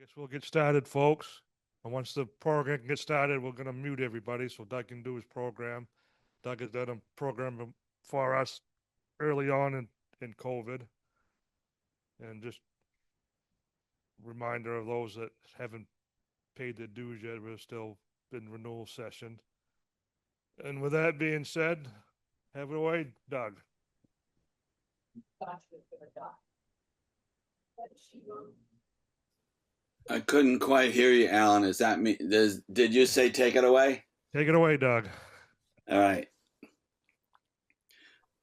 Guess we'll get started, folks. And once the program gets started, we're going to mute everybody so Doug can do his program. Doug has done a program for us early on in COVID. And just reminder of those that haven't paid their dues yet, we're still in renewal session. And with that being said, have it away, Doug. I couldn't quite hear you, Alan. Is that me? Did you say take it away? Take it away, Doug. All right.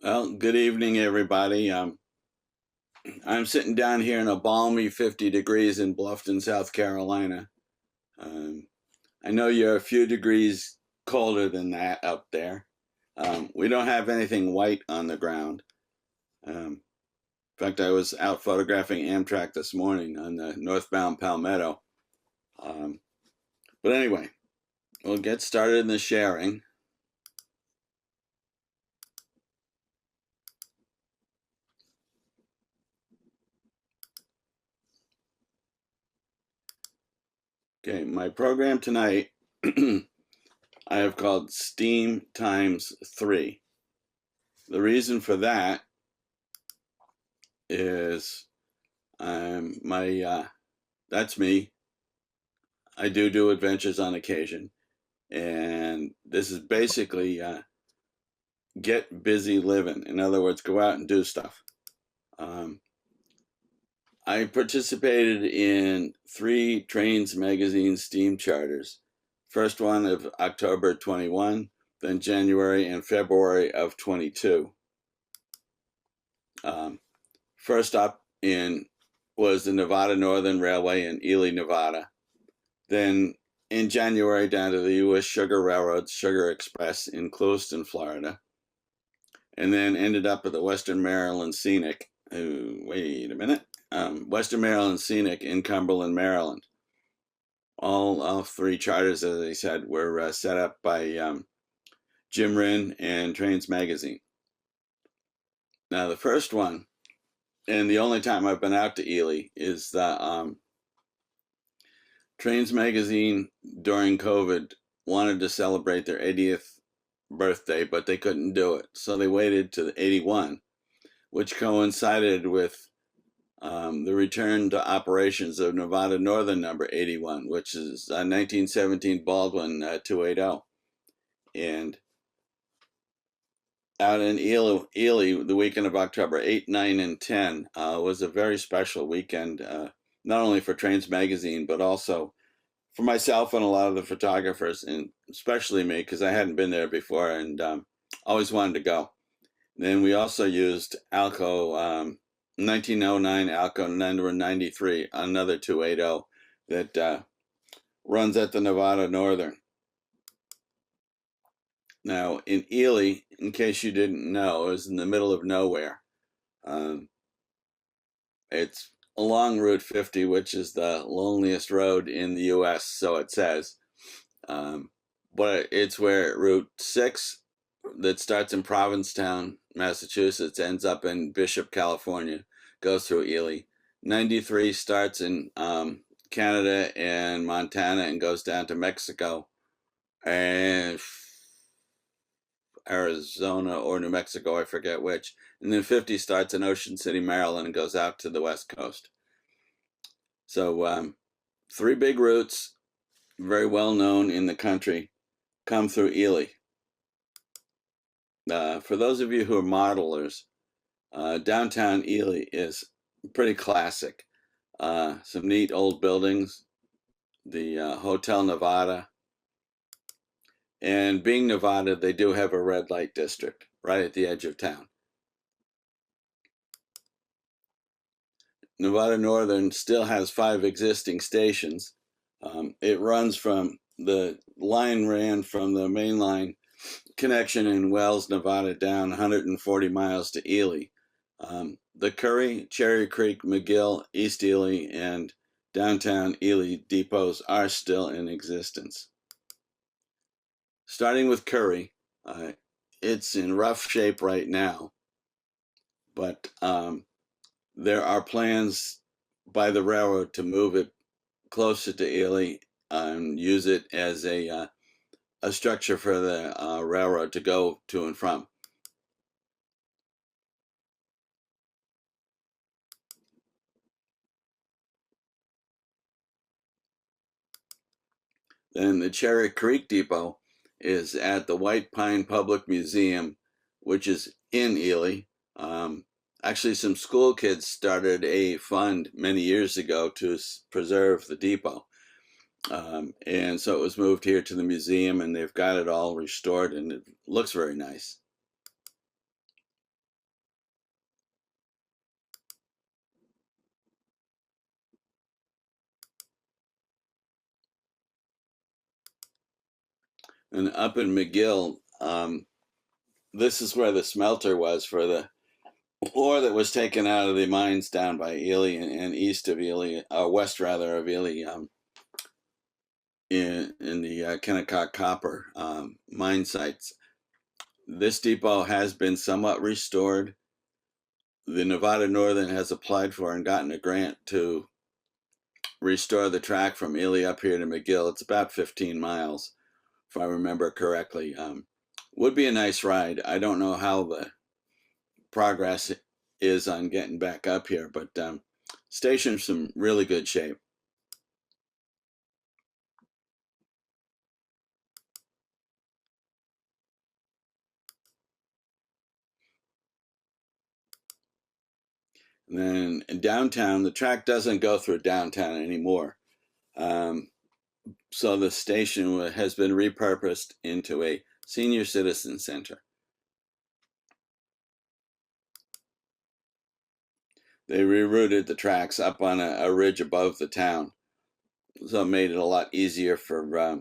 Well, good evening, everybody. I'm sitting down here in a balmy 50 degrees in Bluffton, South Carolina. I know you're a few degrees colder than that up there. We don't have anything white on the ground. In fact, I was out photographing Amtrak this morning on the northbound Palmetto. But anyway, we'll get started in the sharing. Okay, my program tonight I have called STEAM times 3. The reason for that is that's me. I do adventures on occasion, and this is basically get busy living. In other words, go out and do stuff. I participated in 3 Trains Magazine STEAM charters. First one of October 21, then January and February of 22. First up was the Nevada Northern Railway in Ely, Nevada. Then in January down to the U.S. Sugar Railroad's Sugar Express in Clewiston, Florida. And then ended up at the Western Maryland Scenic. Wait a minute. Western Maryland Scenic in Cumberland, Maryland. All 3 charters, as I said, were set up by Jim Wren and Trains Magazine. Now, the first one, and the only time I've been out to Ely, is the Trains Magazine during COVID wanted to celebrate their 80th birthday, but they couldn't do it. So they waited to the 81, which coincided with the return to operations of Nevada Northern number 81, which is 1917 Baldwin 280. And out in Ely, the weekend of October 8, 9, and 10 was a very special weekend, not only for Trains Magazine, but also for myself and a lot of the photographers, and especially me, because I hadn't been there before and always wanted to go. And then we also used Alco 1909 Alco number 93, another 280 that runs at the Nevada Northern. Now, in Ely, in case you didn't know, it was in the middle of nowhere. It's along Route 50, which is the loneliest road in the U.S., so it says. But it's where Route 6, that starts in Provincetown, Massachusetts, ends up in Bishop, California, goes through Ely. 93 starts in Canada and Montana and goes down to Mexico and Arizona or New Mexico, I forget which. And then 50 starts in Ocean City, Maryland, and goes out to the West Coast. So 3 big routes, very well known in the country, come through Ely. For those of you who are modelers, downtown Ely is pretty classic. Some neat old buildings, the Hotel Nevada. And being Nevada, they do have a red light district right at the edge of town. Nevada Northern still has 5 existing stations. It runs the line ran from the main line connection in Wells, Nevada, down 140 miles to Ely. The Curry, Cherry Creek, McGill, East Ely, and downtown Ely depots are still in existence. Starting with Curry, it's in rough shape right now, but there are plans by the railroad to move it closer to Ely and use it as a structure for the railroad to go to and from. Then the Cherry Creek Depot is at the White Pine Public Museum, which is in Ely. Actually, some school kids started a fund many years ago to preserve the depot. And so it was moved here to the museum, and they've got it all restored, and it looks very nice. And up in McGill, this is where the smelter was for the ore that was taken out of the mines down by Ely and east of Ely, west rather of Ely, in the Kennecott Copper mine sites. This depot has been somewhat restored. The Nevada Northern has applied for and gotten a grant to restore the track from Ely up here to McGill. It's about 15 miles, if I remember correctly. Would be a nice ride. I don't know how the progress is on getting back up here, but station's some really good shape. And then in downtown, the track doesn't go through downtown anymore. So the station has been repurposed into a senior citizen center. They rerouted the tracks up on a ridge above the town, so it made it a lot easier for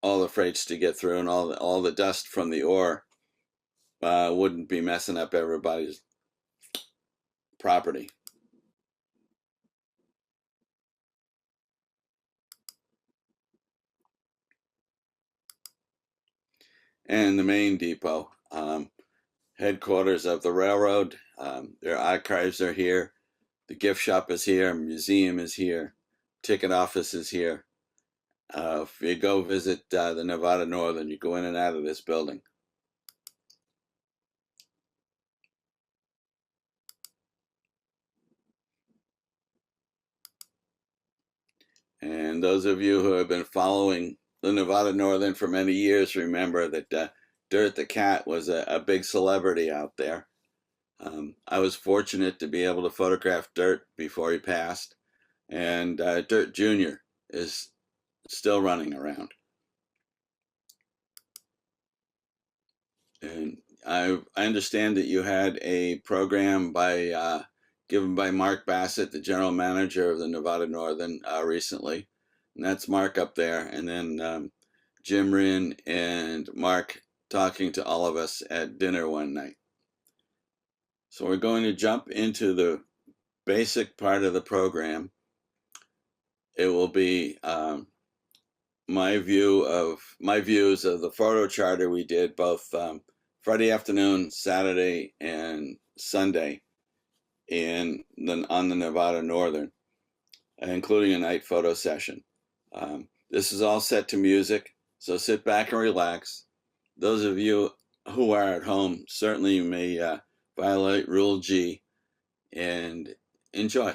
all the freights to get through, and all the dust from the ore wouldn't be messing up everybody's property. And the main depot, headquarters of the railroad. Their archives are here. The gift shop is here. Museum is here. Ticket office is here. If you go visit the Nevada Northern, you go in and out of this building. And those of you who have been following the Nevada Northern for many years remember that Dirt the Cat was a big celebrity out there. I was fortunate to be able to photograph Dirt before he passed, and Dirt Jr. is still running around. And I understand that you had a program given by Mark Bassett, the general manager of the Nevada Northern, recently. And that's Mark up there. And then Jim Rinn and Mark talking to all of us at dinner one night. So we're going to jump into the basic part of the program. It will be my views of the photo charter we did both Friday afternoon, Saturday, and Sunday on the Nevada Northern, including a night photo session. This is all set to music, so sit back and relax. Those of you who are at home, certainly you may violate Rule G and enjoy.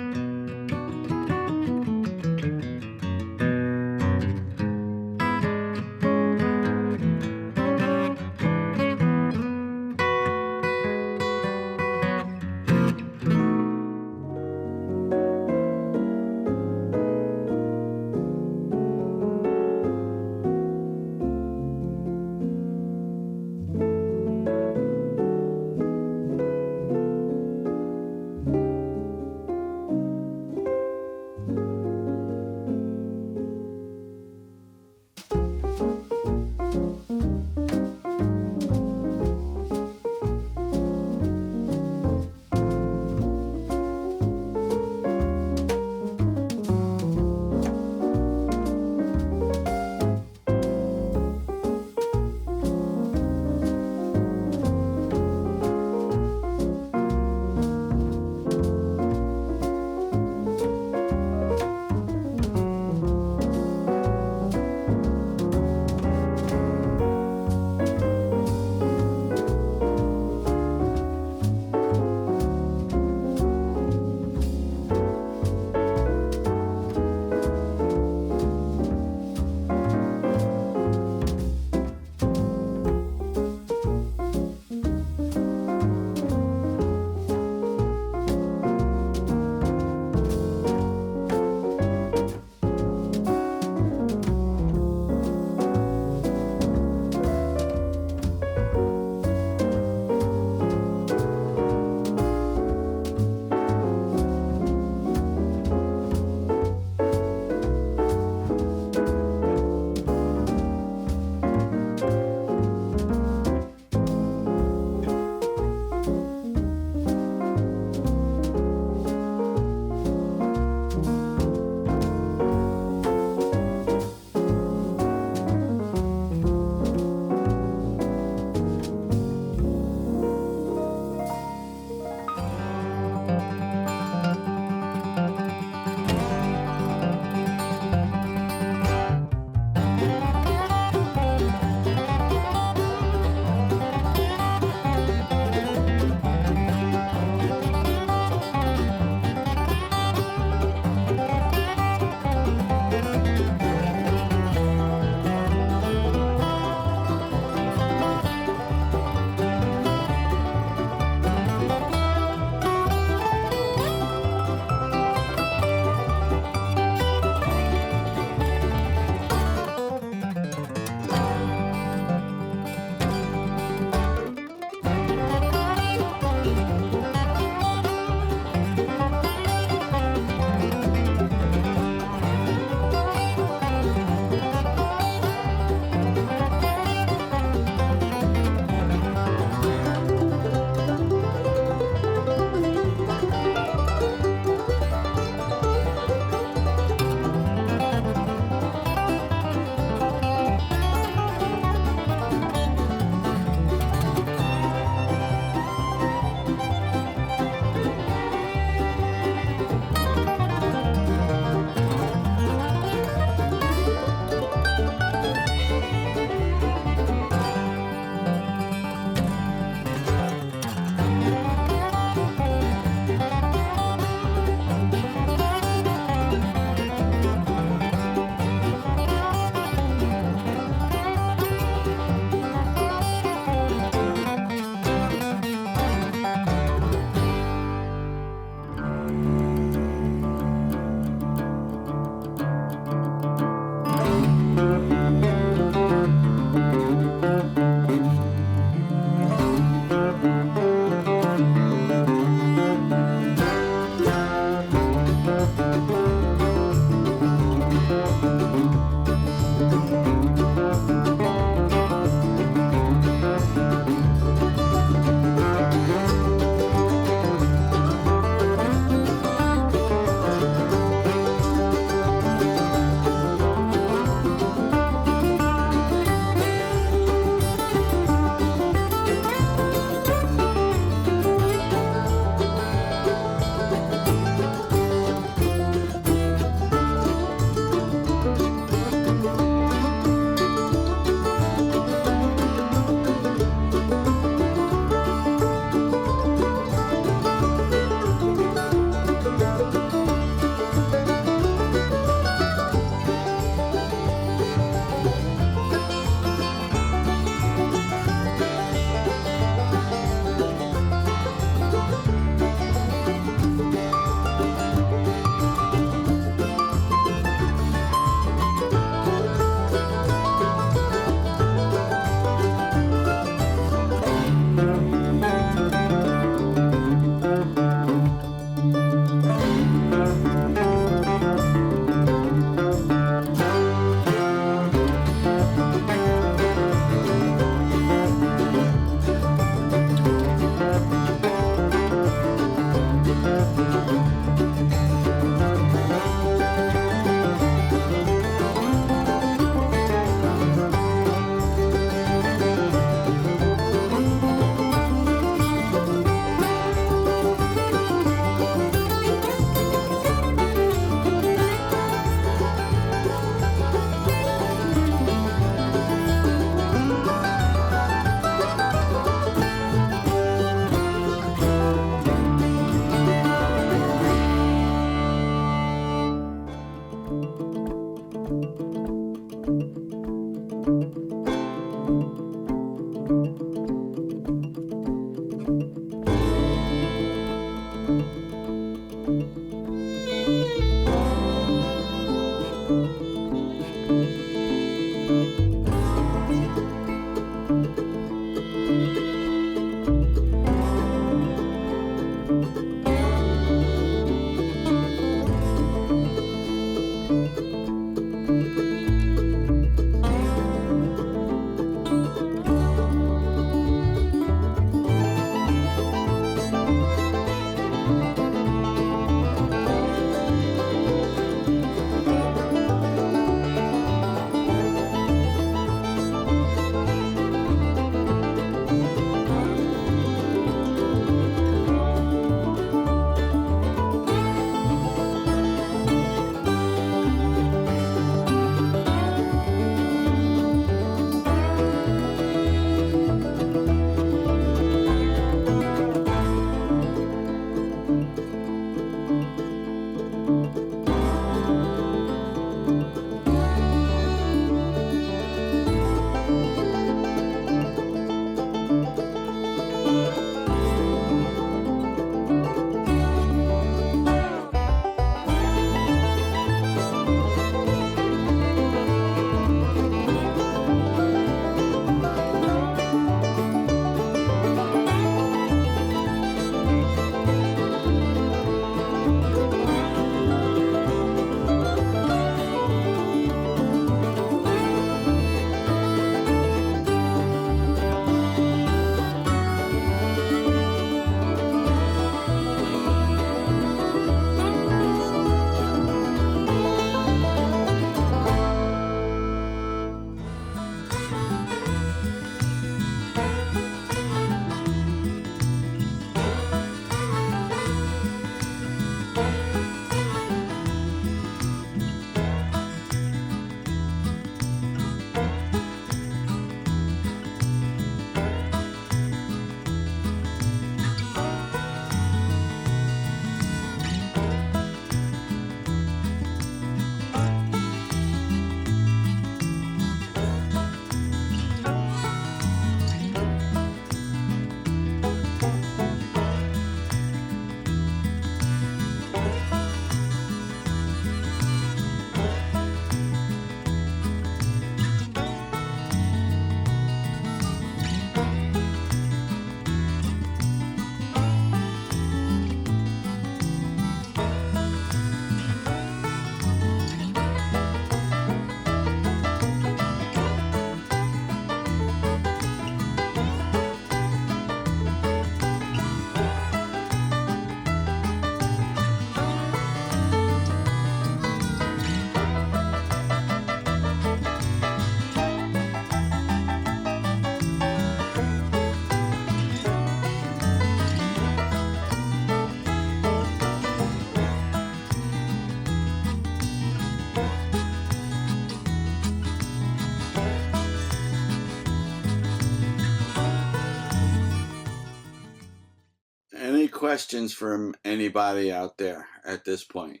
questions from anybody out there at this point?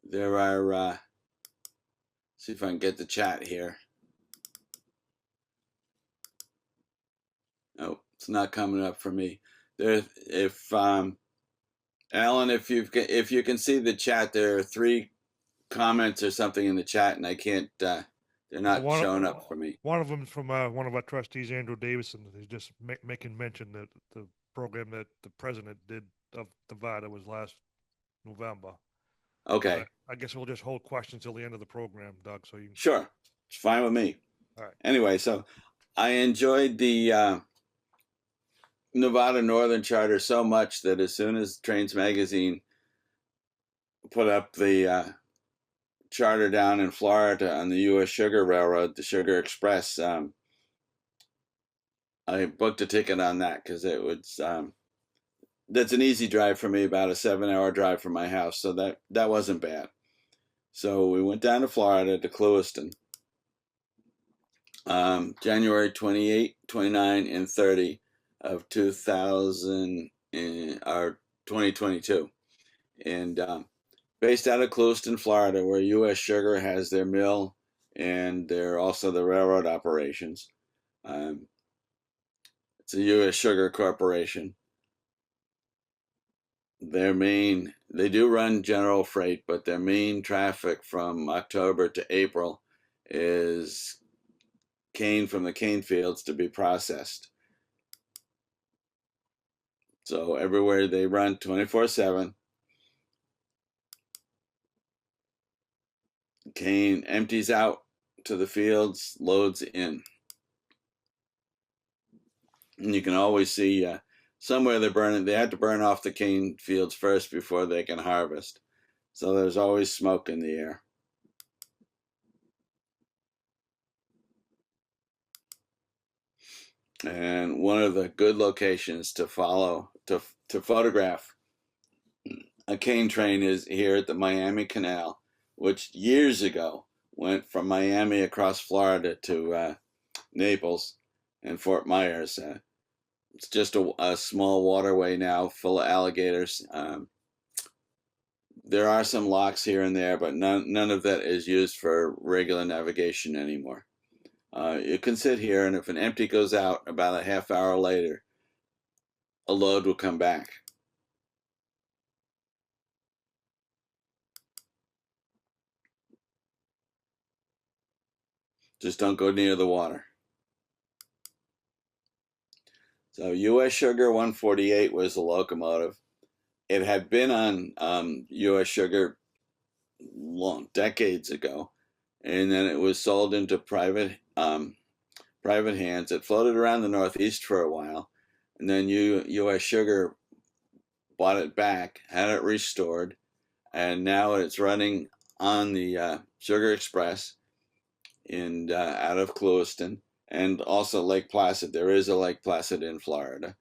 There are, see if I can get the chat here. Oh, it's not coming up for me. There, if Alan, if you can see the chat, there are 3 comments or something in the chat, and I can't. They're not showing up for me. One of them is from one of our trustees, Andrew Davison. He's just making mention that the program that the president did of Nevada was last November. Okay. I guess we'll just hold questions till the end of the program, Doug. So you Sure, it's fine with me. All right. Anyway, so I enjoyed the Nevada Northern Charter so much that as soon as Trains Magazine put up the charter down in Florida on the U.S. Sugar Railroad, the Sugar Express, I booked a ticket on that because it was that's an easy drive for me, about a 7-hour drive from my house, so that wasn't bad. So we went down to Florida to Clewiston, January 28, 29, and 30 of 2022, and based out of Clewiston, Florida, where U.S. Sugar has their mill and they're also the railroad operations. It's a U.S. Sugar Corporation. They do run general freight, but their main traffic from October to April is cane from the cane fields to be processed. So everywhere they run 24/7. Cane empties out to the fields, loads in. And you can always see somewhere they're burning. They have to burn off the cane fields first before they can harvest. So there's always smoke in the air. And one of the good locations to photograph a cane train is here at the Miami Canal, which years ago went from Miami across Florida to Naples and Fort Myers. It's just a small waterway now full of alligators. There are some locks here and there, but none of that is used for regular navigation anymore. You can sit here, and if an empty goes out, about a half hour later, a load will come back. Just don't go near the water. So U.S. Sugar 148 was the locomotive. It had been on U.S. Sugar decades ago, and then it was sold into private hands. It floated around the Northeast for a while, and then U.S. Sugar bought it back, had it restored, and now it's running on the Sugar Express out of Clewiston. And also Lake Placid. There is a Lake Placid in Florida.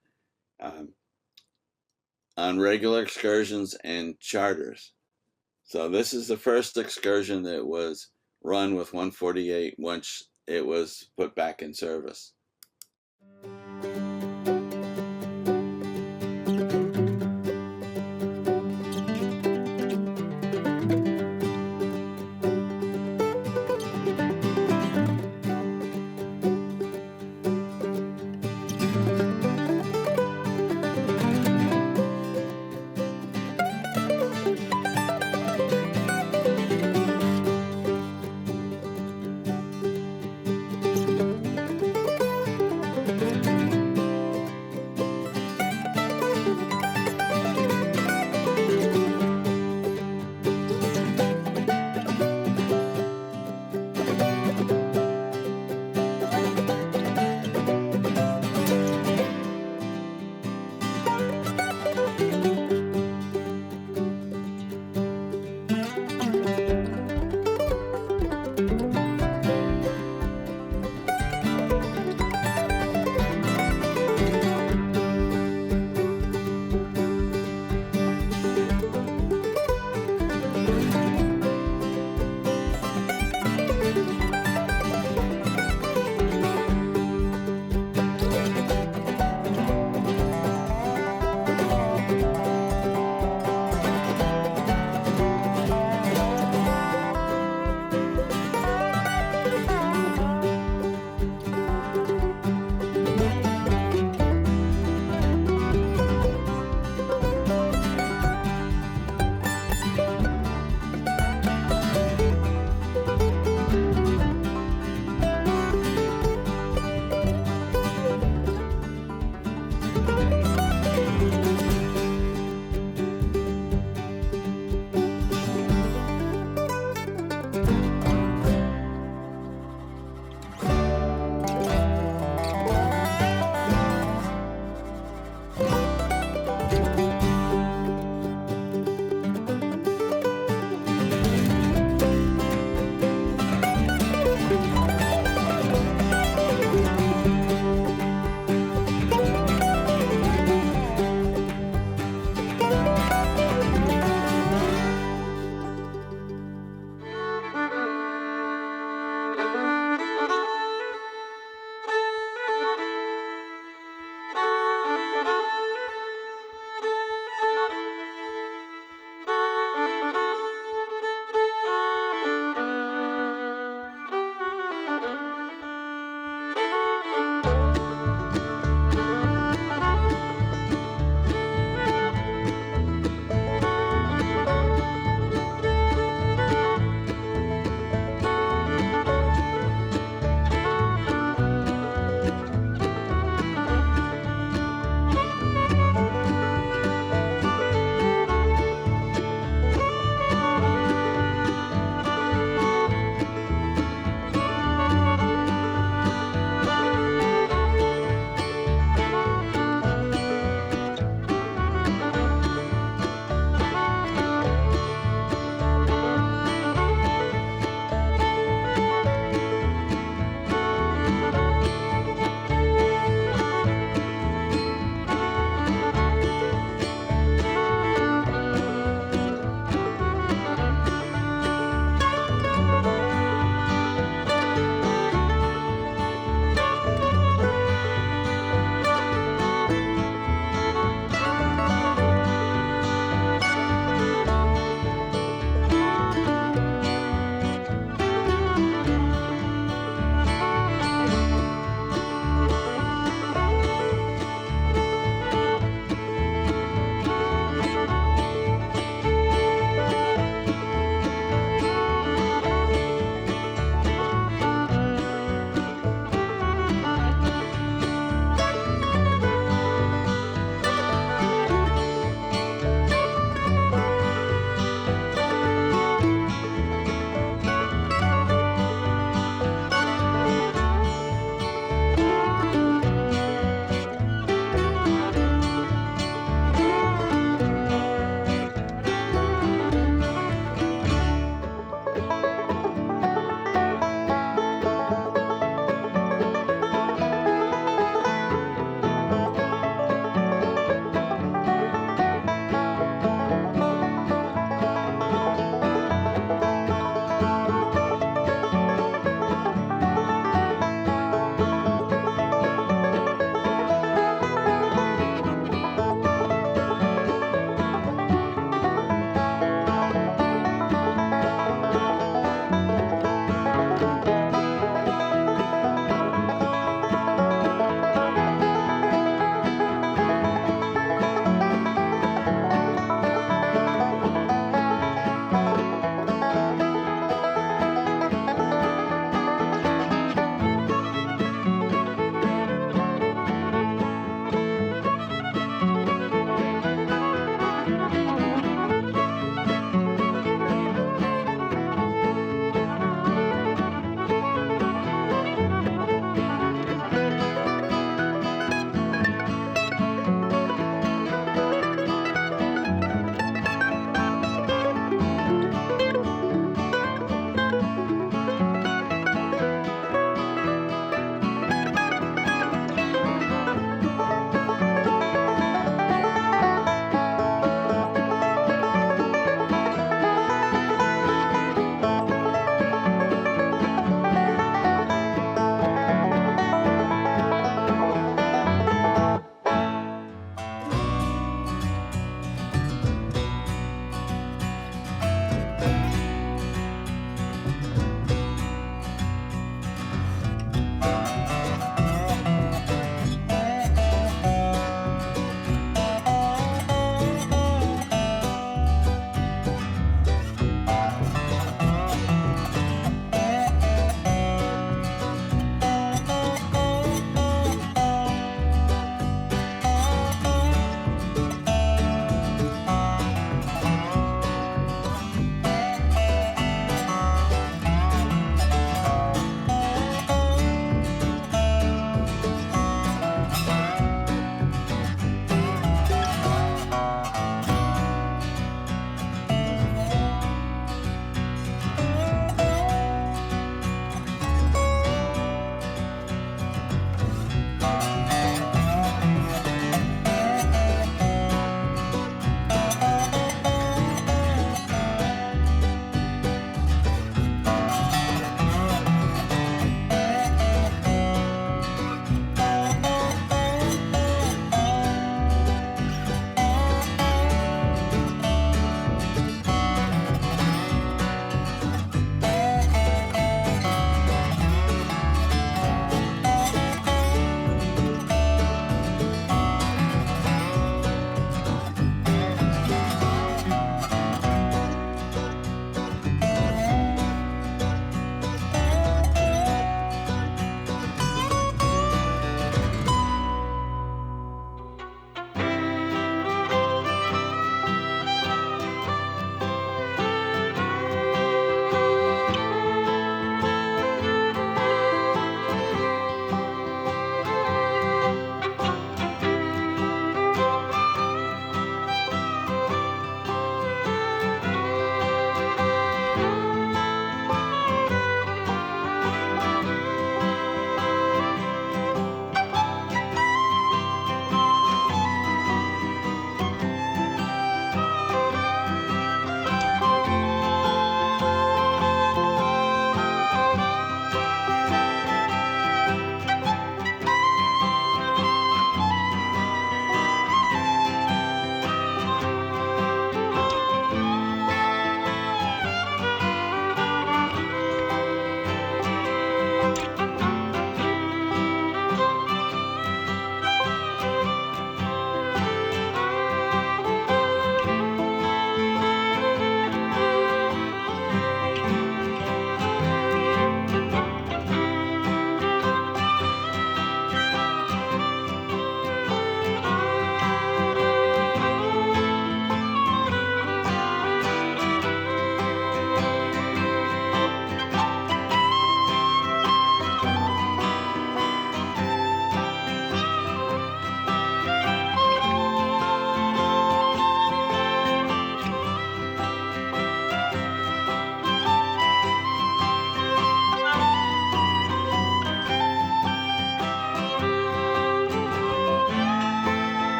On regular excursions and charters. So this is the first excursion that was run with 148 once it was put back in service.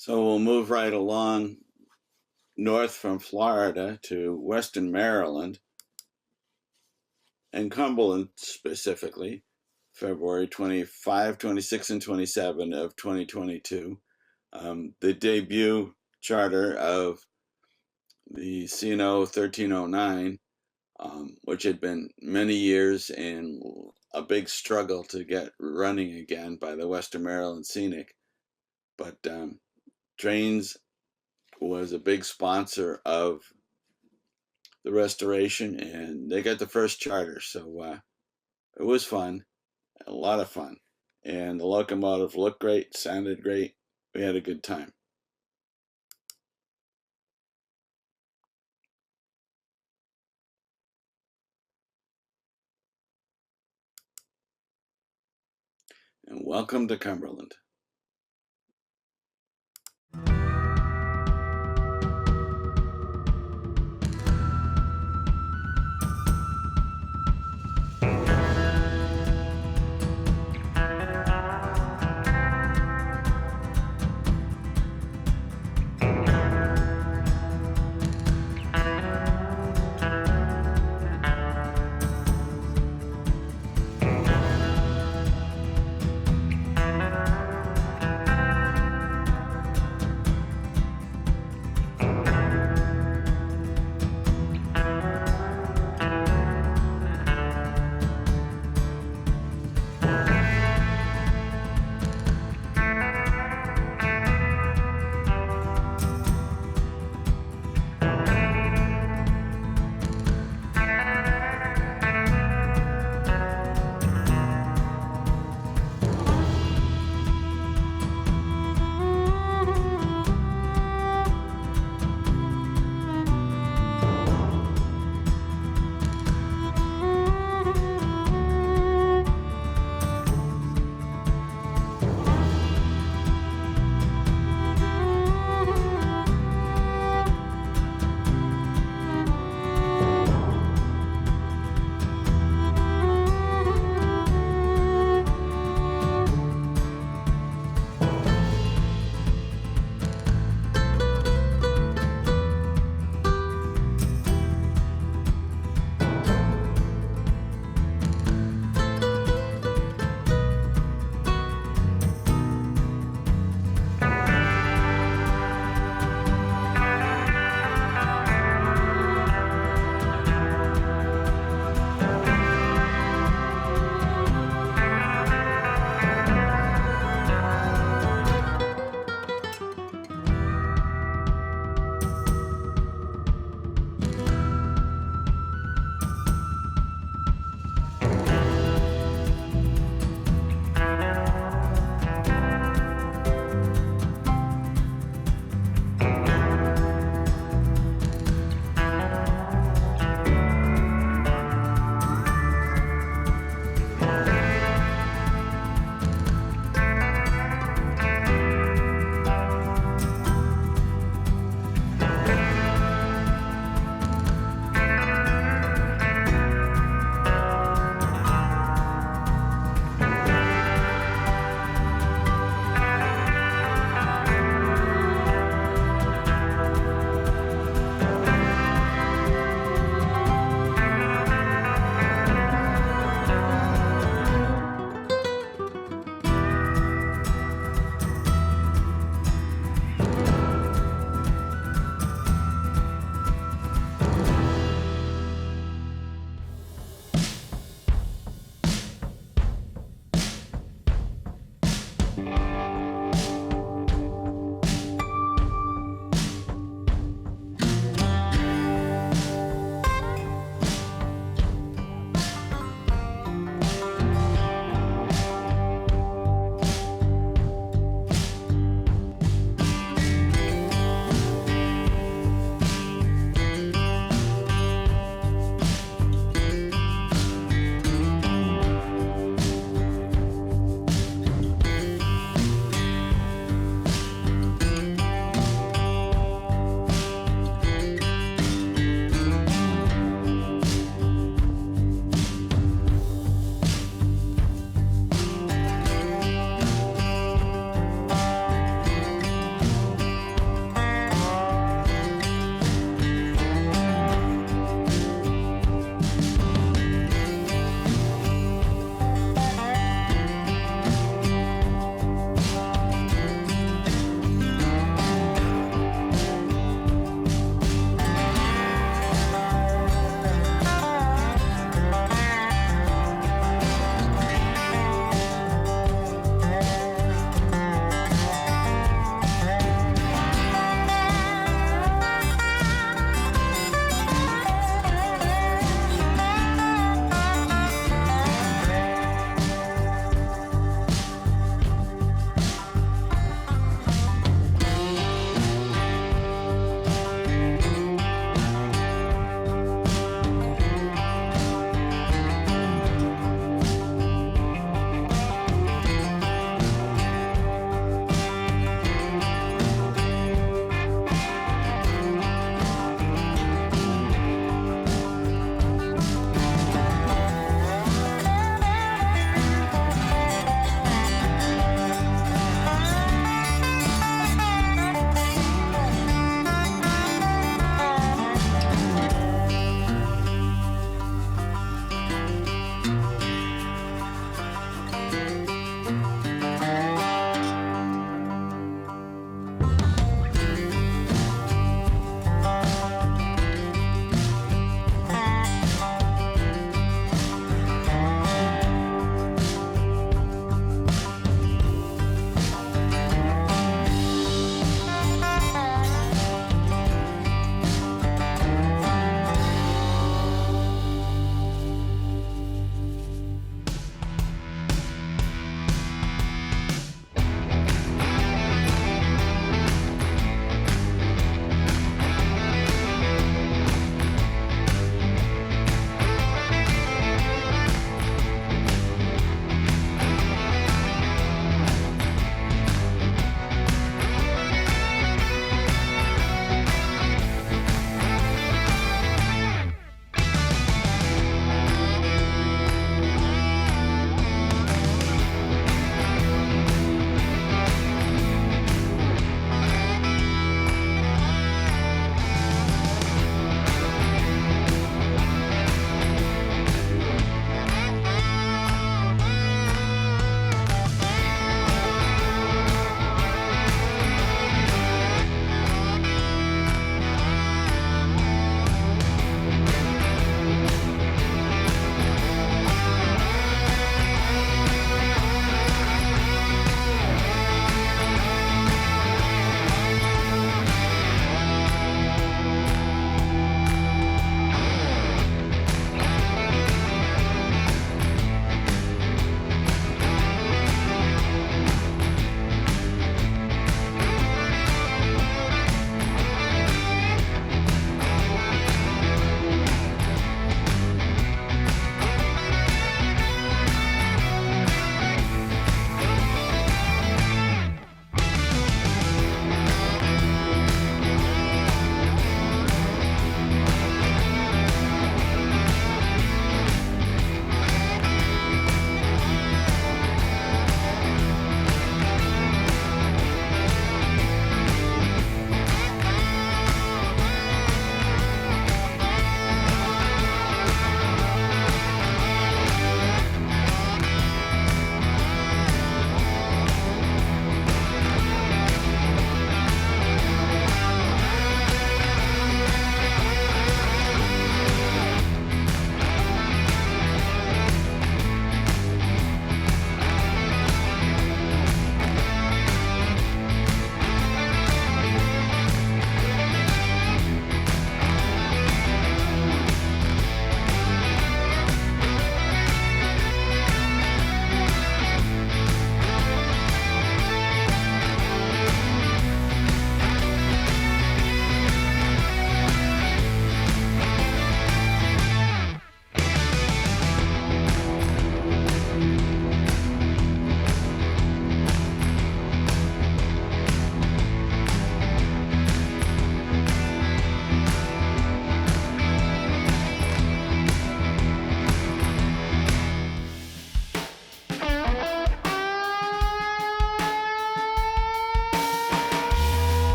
So we'll move right along north from Florida to Western Maryland and Cumberland specifically, February 25, 26, and 27 of 2022. The debut charter of the CNO 1309, which had been many years and a big struggle to get running again by the Western Maryland Scenic. But Drains was a big sponsor of the restoration, and they got the first charter. So it was fun, a lot of fun. And the locomotive looked great, sounded great. We had a good time. And welcome to Cumberland.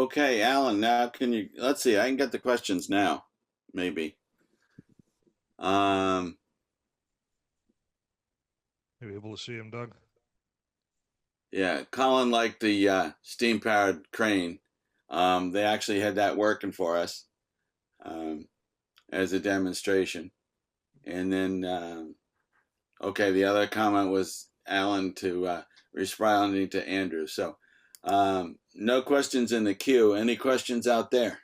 Okay, Alan, now can you, let's see, I can get the questions now, maybe. You able to see him, Doug? Yeah, Colin liked the steam powered crane. They actually had that working for us as a demonstration. And then, okay, the other comment was Alan to responding to Andrew. So no questions in the queue. Any questions out there?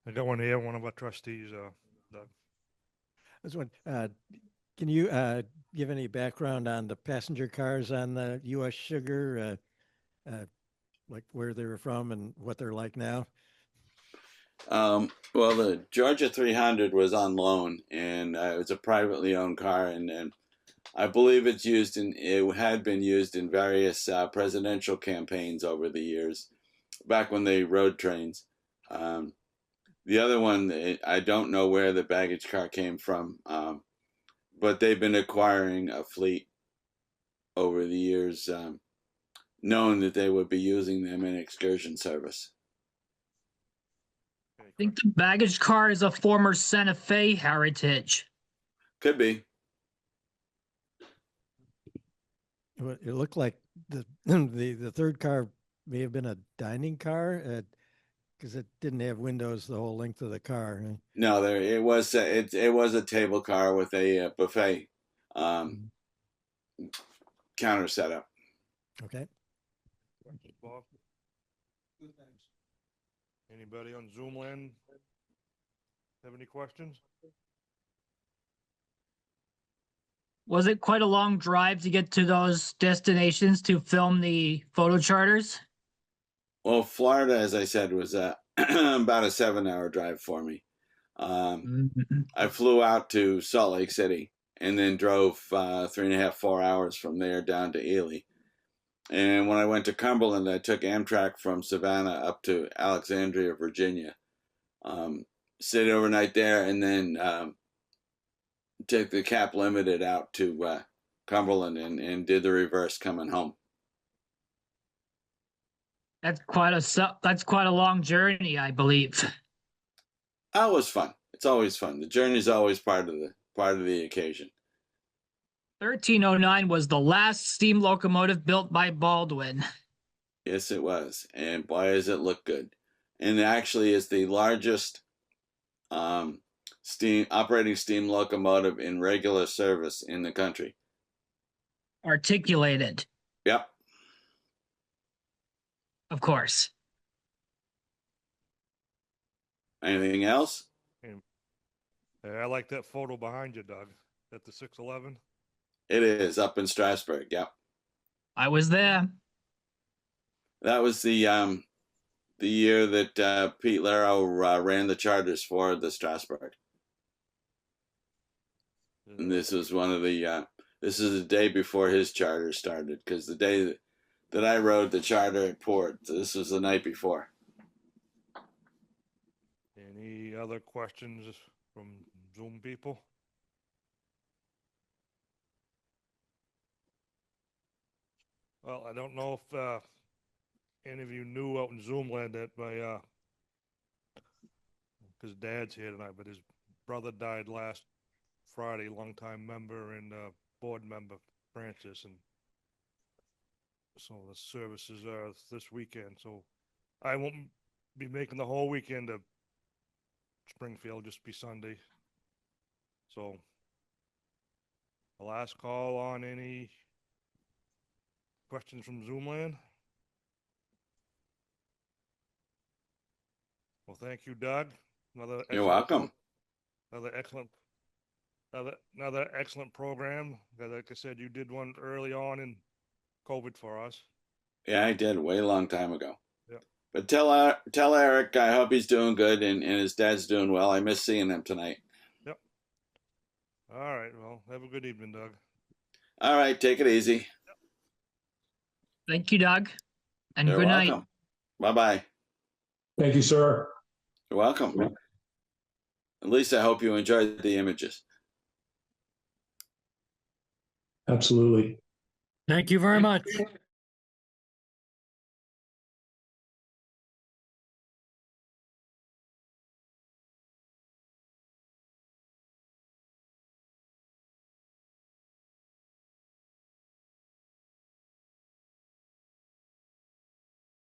I got one here, one of our trustees, Doug. This one, can you give any background on the passenger cars on the U.S. Sugar, like where they were from and what they're like now? Well, the Georgia 300 was on loan, and it was a privately owned car, and I believe it had been used in various presidential campaigns over the years, back when they rode trains. The other one, I don't know where the baggage car came from, but they've been acquiring a fleet over the years, knowing that they would be using them in excursion service. I think the baggage car is a former Santa Fe heritage. Could be. It looked like the the third car may have been a dining car because it didn't have windows the whole length of the car. No, it was a table car with a buffet counter setup. Okay. Bob? Anybody on Zoom land have any questions? Was it quite a long drive to get to those destinations to film the photo charters? Well, Florida, as I said, was about a 7-hour drive for me. I flew out to Salt Lake City and then drove 3.5, 4 hours from there down to Ely. And when I went to Cumberland, I took Amtrak from Savannah up to Alexandria, Virginia. Stayed overnight there, and then took the Cap Limited out to Cumberland and did the reverse coming home. That's quite a long journey, I believe. Oh, it was fun. It's always fun. The journey is always part of the occasion. 1309 was the last steam locomotive built by Baldwin. Yes, it was. And boy, does it look good. And it actually is the largest operating steam locomotive in regular service in the country. Articulated, Yep. of course. Anything else? I like that photo behind you, Doug. At the 611. It is up in Strasburg. Yep. I was there. That was the year that Pete Laro ran the charters for the Strasburg. And this was one of the this is the day before his charter started, because the day that I rode the charter at port, this was the night before. Any other questions from Zoom people? Well, I don't know if any of you knew out in Zoom land that my because Dad's here tonight, but his brother died last Friday, longtime member and board member Francis, and so the services are this weekend. So I won't be making the whole weekend of Springfield, just be Sunday. So the last call on any questions from Zoom land. Well, thank you, Doug. You're welcome. Another excellent program. Like I said, you did one early on in COVID for us. Yeah, I did way long time ago. Yeah. But tell Eric I hope he's doing good and his dad's doing well. I miss seeing him tonight. Yep. All right. Well, have a good evening, Doug. All right, take it easy. Thank you, Doug. And You're good night. welcome. Bye-bye. Thank you, sir. You're welcome. At least I hope you enjoyed the images. Absolutely. Thank you very much.